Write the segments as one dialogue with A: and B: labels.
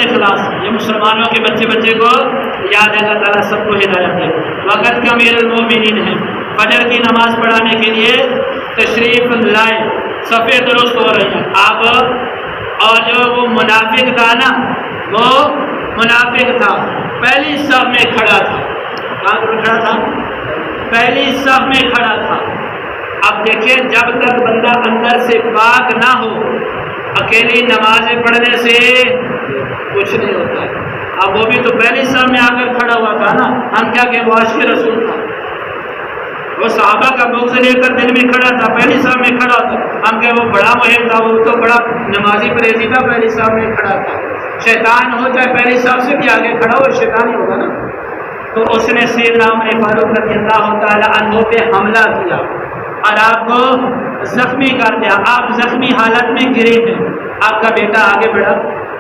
A: اخلاص، یہ مسلمانوں کے بچے کو یاد ہے، اللہ تعالیٰ سب کو ہدایت دے۔ وقت کے امیر المومنین ہیں، فجر کی نماز پڑھانے کے لیے تشریف لائے، صفیں درست ہو رہی ہیں آپ، اور جو وہ منافق تھا نا، وہ منافق تھا پہلی صف میں کھڑا تھا، کہاں پر کھڑا تھا؟ پہلی صف میں کھڑا تھا۔ اب دیکھیں جب تک بندہ اندر سے پاک نہ ہو اکیلی نمازیں پڑھنے سے کچھ نہیں ہوتا ہے۔ اب وہ بھی تو پہلی صف میں آ کر کھڑا ہوا تھا نا، ہم کیا کہ وہ عاشق رسول تھا، وہ صحابہ کا بغض لے کر دل میں کھڑا تھا، پہلی صف میں کھڑا تھا، ہم کہ وہ بڑا محب تھا، وہ تو بڑا نمازی پرہیزی تھا، پہلی صف میں کھڑا تھا۔ شیطان ہو چاہے پہلی صف سے بھی آگے کھڑا ہو، شیطان ہی ہوگا نا۔ تو اس نے سیدنا عمر فاروق رضی اللہ تعالی عنہ پہ حملہ کیا اور آپ کو زخمی کر دیا، آپ زخمی حالت میں گرے ہیں۔ آپ کا بیٹا آگے بڑھا،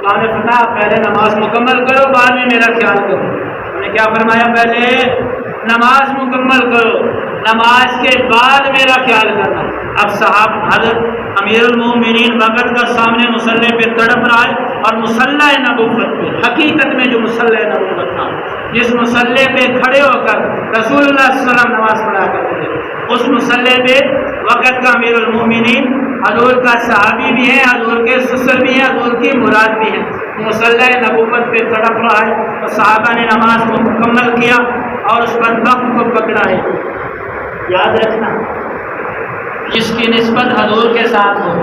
A: آپ نے فرمایا پہلے نماز مکمل کرو، بعد میں میرا خیال کرو۔ انہوں نے کیا فرمایا؟ پہلے نماز مکمل کرو، نماز کے بعد میرا خیال کرنا۔ اب صاحب حضرت امیر المومنین وقت کا سامنے مصلی پہ تڑپ رہا ہے، اور مصلی نبوت پہ، حقیقت میں جو مصلی نبوت تھا، جس مصلی پہ کھڑے ہو کر رسول اللہ صلی اللہ علیہ وسلم نماز پڑھا کرتے تھے، اس مصلی پہ وقت کا امیر المومنین حضور کا صحابی بھی ہے، حضور کے سسر بھی ہیں، حضور کی مراد بھی ہیں، مصلی نبوت پہ تڑپ رہا ہے، تو صحابہ نے نماز کو مکمل کیا اور اس بدبخت کو پکڑا ہے۔ یاد رکھنا، جس کی نسبت حضور کے ساتھ ہو،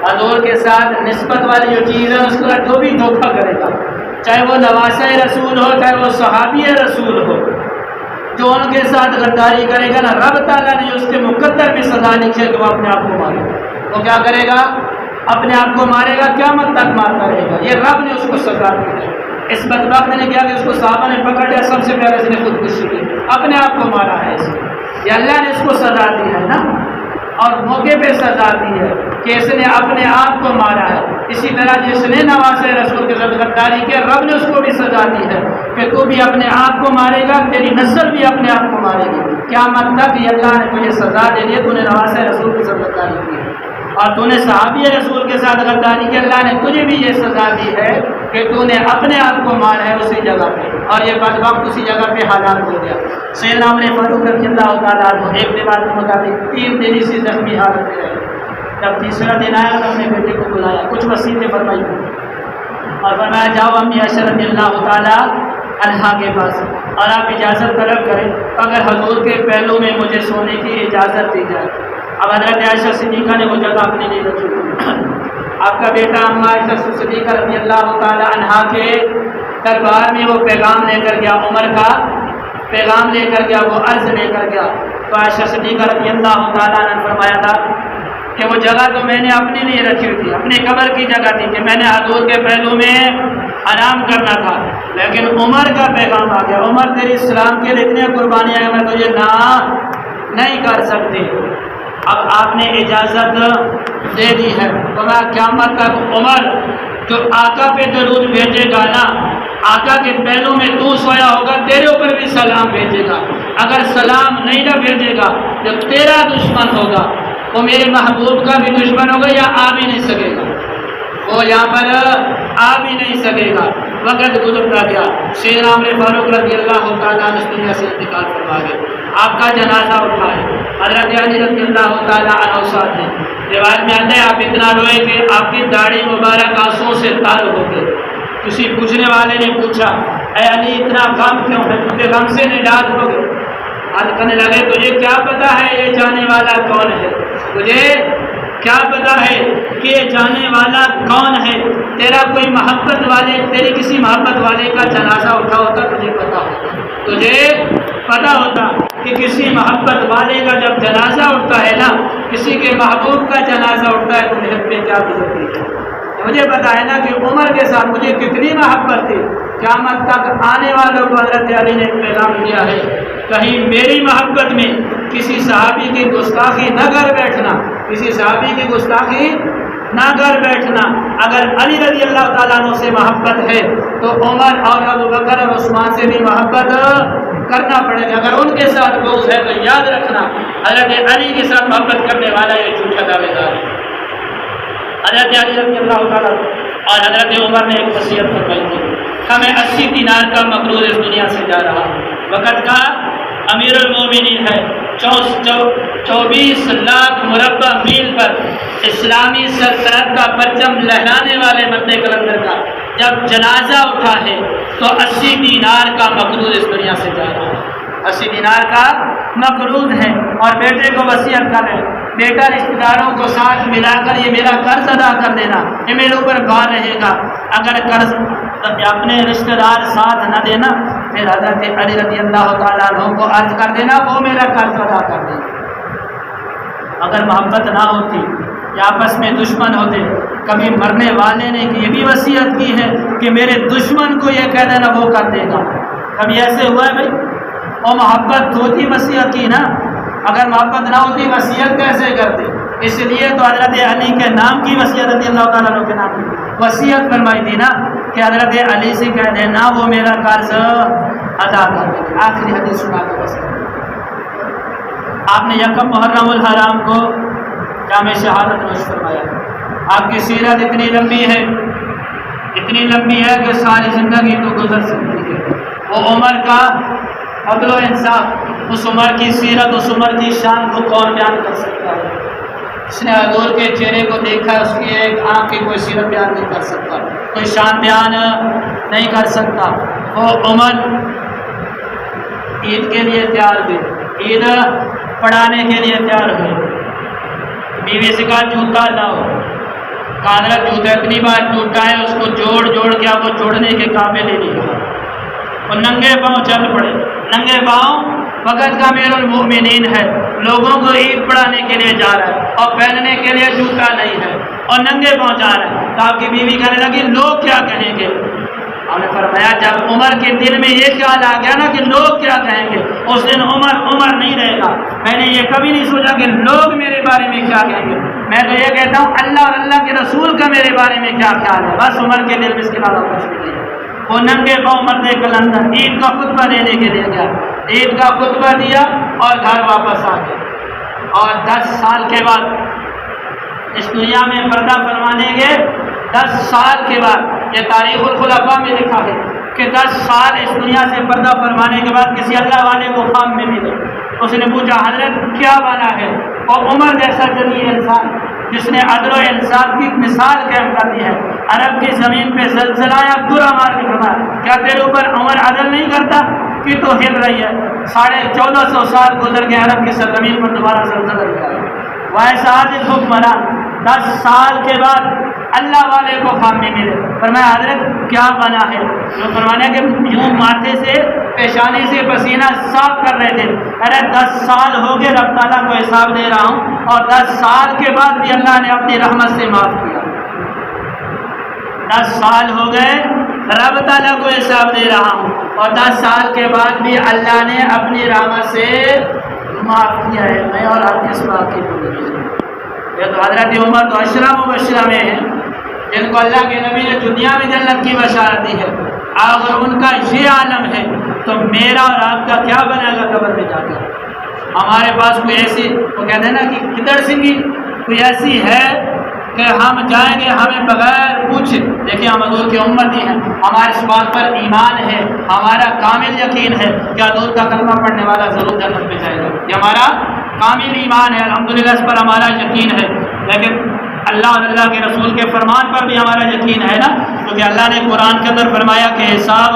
A: حضور کے ساتھ نسبت والی جو چیز ہے اس کو جو بھی دھوکہ کرے گا، چاہے وہ نواسہ رسول ہو، چاہے وہ صحابی رسول ہو، جو ان کے ساتھ غداری کرے گا نا، رب تعالیٰ نے اس کے مقدر میں سزا لکھی ہے کہ وہ اپنے آپ کو مارے گا۔ وہ کیا کرے گا؟ اپنے آپ کو مارے گا، قیامت تک مارتا رہے گا۔ یہ رب نے اس کو سزا دی ہے۔ اس بدبخت نے کیا کہ اس کو صحابہ نے پکڑ لیا، سب سے پہلے اس نے خودکشی کی، اپنے آپ کو مارا ہے اس نے۔ یہ اللہ نے اس کو سزا دی ہے نا، اور موقع پہ سزا دی ہے کہ اس نے اپنے آپ کو مارا ہے۔ اسی طرح جس نے نواسہ رسول کے ساتھ غداری کیا، رب نے اس کو بھی سزا دی ہے کہ تو بھی اپنے آپ کو مارے گا، تیری نسل بھی اپنے آپ کو مارے گی قیامت تک۔ یہ اللہ نے تجھے سزا دے دی ہے، تو نے نواسہ رسول کے ساتھ غداری کی ہے، اور تو نے صحابی رسول کے ساتھ غداری کی، اللہ نے تجھے بھی یہ سزا دی ہے کہ تو نے اپنے آپ کو مارا ہے اسی جگہ پہ، اور یہ بدبخت اسی جگہ پہ ہلاک ہو گیا۔ سیدنا عمر فاروق رضی اللہ تعالیٰ عنہ ایک روایت کے مطابق 3 دن اسی زخمی حالت میں رہے۔ جب تیسرا دن آیا تو اپنے بیٹے کو بلایا، کچھ وصیتیں فرمائی اور فرمایا جاؤ امی عائشہ رضی اللہ تعالیٰ عنہا کے پاس اور آپ اجازت طلب کریں، اگر حضور کے پہلو میں مجھے سونے کی اجازت دی جائے۔ اب حضرت عائشہ صدیقہ نے وہ جگہ اپنے لیے رکھی۔ آپ کا بیٹا اما عائشہ صدیقہ رضی اللہ تعالیٰ عنہا کے دربار میں وہ پیغام لے کر گیا، عمر کا پیغام لے کر گیا، وہ عرض لے کر گیا۔ تو عائشہ صدیقہ رضی اللہ تعالیٰ عنہ نے فرمایا تھا کہ وہ جگہ تو میں نے اپنے لیے رکھی ہوئی تھی، اپنے قبر کی جگہ تھی کہ میں نے حضور کے پہلو میں آرام کرنا تھا، لیکن عمر کا پیغام آ گیا، عمر تیری اسلام کے لیے اتنی قربانیاں میں تجھے نہ نہیں کر سکتی۔ اب آپ نے اجازت دے دی ہے، تو میں قیامت تک عمر جو آقا پہ درود بھیجے گا نا، آقا کے پہلو میں تو سویا ہوگا، تیرے اوپر بھی سلام بھیجے گا۔ اگر سلام نہیں نہ بھیجے گا جب تیرا دشمن ہوگا، وہ میرے محبوب کا بھی دشمن ہوگا، یا آ بھی نہیں سکے گا، وہ یہاں پر آ بھی نہیں سکے گا۔ وقت گزرتا گیا، سیدنا عمر فاروق رضی اللہ تعالیٰ عنہ اس دنیا سے انتقال فرما گئے۔ آپ کا جنازہ اٹھائے، حضرت علی رضی اللہ تعالیٰ عنہ ساتھ ہیں۔ روایت میں آتا ہے آپ اتنا روئے کہ آپ کی داڑھی مبارک آنسوؤں سے تر ہو گئی۔ کسی پوچھنے والے نے پوچھا اے علی اتنا غم کیوں ہے؟ کیونکہ غم سے نڈال ہو گئے۔ عرض کرنے لگے تجھے کیا پتا ہے یہ جانے والا کون ہے؟ تجھے کیا پتا ہے کہ یہ جانے والا کون ہے؟ تیرا کوئی محبت والے، تیری کسی محبت والے کا جنازہ اٹھا ہوتا تجھے پتا ہوتا، تجھے پتا ہوتا کہ کسی محبت والے کا جب جنازہ اٹھتا ہے نا، کسی کے محبوب کا جنازہ اٹھتا ہے تو محبت پہ کیا گزرتی ہے۔ مجھے پتا ہے نا کہ عمر کے ساتھ مجھے کتنی محبت تھی۔ قیامت تک آنے والوں کو حضرت علی نے پیغام دیا ہے، کہیں میری محبت میں کسی صحابی کی گستاخی نہ کر بیٹھنا، کسی صحابی کی گستاخی نہ کر بیٹھنا۔ اگر علی رضی اللہ تعالیٰ عنہ سے محبت ہے تو عمر اور ابو بکر اور عثمان سے بھی محبت کرنا پڑے گا۔ اگر ان کے ساتھ بغض ہے تو یاد رکھنا حضرت علی کے ساتھ محبت کرنے والا یہ جھوٹا دعوے دار ہے۔ حضرت علی رضی اللہ تعالیٰ اور حضرت عمر نے ایک وصیت فرمائی تھی، ہمیں 80 دینار کا مقروض اس دنیا سے جا رہا ہے۔ وقت کا امیر المومنین ہے، 24 لاکھ مربع میل پر اسلامی سلطنت کا پرچم لہرانے والے مد قلندر کا جب جنازہ اٹھا ہے تو 80 دینار کا مقروض اس دنیا سے جا رہا ہے، 80 دینار کا مقروض ہے۔ اور بیٹے کو وصیت کر ہے، بیٹا رشتہ داروں کو ساتھ ملا کر یہ میرا قرض ادا کر دینا، یہ میرے اوپر بار رہے گا۔ اگر قرض اپنے رشتہ دار ساتھ نہ دینا پھر حضرت علی رضی اللہ تعالیٰ عنہ کو عرض کر دینا وہ میرا قرض ادا کر دے۔ اگر محبت نہ ہوتی یا آپس میں دشمن ہوتے، کبھی مرنے والے نے یہ بھی وصیت کی ہے کہ میرے دشمن کو یہ کہہ دینا وہ کر دے گا، کبھی ایسے ہوا ہے بھائی؟ اور محبت ہوتی وصیت کی نا، اگر محبت نہ ہوتی وصیت کیسے کرتے؟ اس لیے تو حضرت علی کے نام کی وصیت رضی اللہ تعالیٰ عنہ کے نام کی وصیت فرمائی تھی نا کہ حضرت علی سے کہہ دینا وہ میرا قرض ادا کر دے۔ آخری حدیث سنا کے بس آپ نے یکم محرم الحرام کو جامع شہادت نوش فرمایا۔ آپ کی سیرت اتنی لمبی ہے کہ ساری زندگی تو گزر سکتی ہے۔ وہ عمر کا عدل و انصاف، اس عمر کی سیرت، اس عمر کی شان کو کون بیان کر سکتا ہے؟ جس نے حضور کے چہرے کو دیکھا اس کی ایک آنکھ کی کوئی سیرت بیان نہیں کر سکتا، کوئی شان بیان نہیں کر سکتا۔ وہ عمر عید کے لیے تیار ہوئے، عید پڑھانے کے لیے تیار ہوئے، بیوی سے کہا جوتا لاؤ، حضرت جوتا اتنی بار ٹوٹا ہے اس کو جوڑ کے آپ وہ جوڑنے کے قابل ہی نہیں ہوا، وہ ننگے پاؤں چل پڑے، ننگے پاؤں۔ وقت کا امیر المومنین ہے، لوگوں کو عید پڑھانے کے لیے جا رہا ہے اور پہننے کے لیے جوتا نہیں ہے اور ننگے پاؤں جا رہا ہے، تو آپ کی بیوی کہنے لگی لوگ کیا کہیں گے؟ ہم نے فرمایا جب عمر کے دل میں یہ خیال آ گیا نا کہ لوگ کیا کہیں گے، اس دن عمر نہیں رہے گا۔ میں نے یہ کبھی نہیں سوچا کہ لوگ میرے بارے میں کیا کہیں گے، میں تو یہ کہتا ہوں اللہ اور اللہ کے رسول کا میرے بارے میں کیا خیال ہے، بس عمر کے دل میں اس کے علاوہ کچھ بھی نہیں ہے۔ وہ ننگے پاؤں مرد قلندر عید کا خطبہ دینے کے لیے گیا، عید کا خطبہ دیا اور گھر واپس آ گیا، اور 10 سال کے بعد اس دنیا میں پردہ فرمانے کے 10 سال کے بعد، یہ تاریخ الخلفاء میں لکھا ہے کہ 10 سال اس دنیا سے پردہ فرمانے کے بعد کسی اللہ والے کو خواب میں ملے، اس نے پوچھا حضرت کیا بنا ہے؟ اور عمر جیسا جلیل انسان جس نے عدل و انصاف کی مثال قائم کر دی ہے، عرب کی زمین پہ زلزلہ یا درہ مار کے فرمایا کیا تیرے اوپر عمر عدل نہیں کرتا کہ تو ہل رہی ہے؟ 1450 سال گزر گئے عرب کی سرزمین پر دوبارہ زلزلہ نہیں آیا، وہ ایسا عادل حکمران 10 سال کے بعد اللہ والے کو خواب میں ملے، فرمایا حضرت کیا بنا ہے؟ جو فرمانے کہ یوں ماتھے سے پیشانی سے پسینہ صاف کر رہے تھے، ارے 10 سال ہو گئے رب تعالیٰ کو حساب دے رہا ہوں اور 10 سال کے بعد بھی اللہ نے اپنی رحمت سے معاف کیا۔ 10 سال ہو گئے رب تعالیٰ کو حساب دے رہا ہوں اور 10 سال کے بعد بھی اللہ نے اپنی رحمت سے معاف کیا ہے۔ میں اور آپ کس بات کی بولی؟ یہ تو حضرت عمر تو عشرہ مبشرہ میں ہیں جن کو اللہ کے نبی نے دنیا میں جنت کی بشارت دی ہے، اگر ان کا یہ عالم ہے تو میرا اور آپ کا کیا بنے گا قبر میں جا کر؟ ہمارے پاس کوئی ایسی، وہ کہتے ہیں نا کہ کدڑ سنگھی کوئی ایسی ہے کہ ہم جائیں گے ہمیں بغیر پوچھے؟ دیکھیں ہم حضور کی امتی ہیں، ہمارے اس بات پر ایمان ہے، ہمارا کامل یقین ہے کہ حضور کا کلمہ پڑھنے والا ضرور جنت میں جائے گا، یہ ہمارا کامل ایمان ہے، الحمدللہ اس پر ہمارا یقین ہے۔ لیکن اللہ اور اللہ کے رسول کے فرمان پر بھی ہمارا یقین ہے نا، کیونکہ اللہ نے قرآن کے اندر فرمایا کہ حساب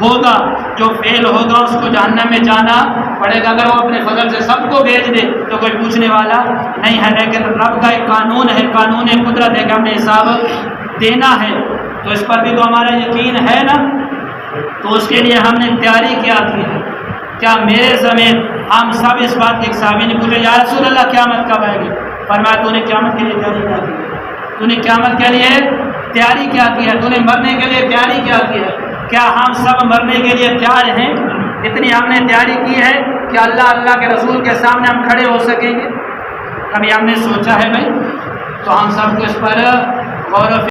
A: ہوگا، جو فیل ہوگا اس کو جہنم میں جانا پڑے گا، اگر وہ اپنے فضل سے سب کو بھیج دے تو کوئی پوچھنے والا نہیں ہے، لیکن رب کا ایک قانون ہے، قانون قدرت ہے کہ ہم نے حساب دینا ہے، تو اس پر بھی تو ہمارا یقین ہے نا، تو اس کے لیے ہم نے تیاری کیا کی ہے؟ کیا میرے سمیت ہم سب اس بات کے صحابی نے پوچھا یا رسول اللہ قیامت کب آئے گی؟ فرمایا تو نے قیامت کے لیے تیاری کیا کی ہے؟ تو نے قیامت کے لیے تیاری کیا کی ہے؟ تو نے مرنے کے لیے تیاری کیا کی ہے؟ کیا ہم سب مرنے کے لیے تیار ہیں؟ اتنی ہم نے تیاری کی ہے کہ اللہ کے رسول کے سامنے ہم کھڑے ہو سکیں گے؟ کبھی ہم نے سوچا ہے بھائی؟ تو ہم سب کو اس پر غور و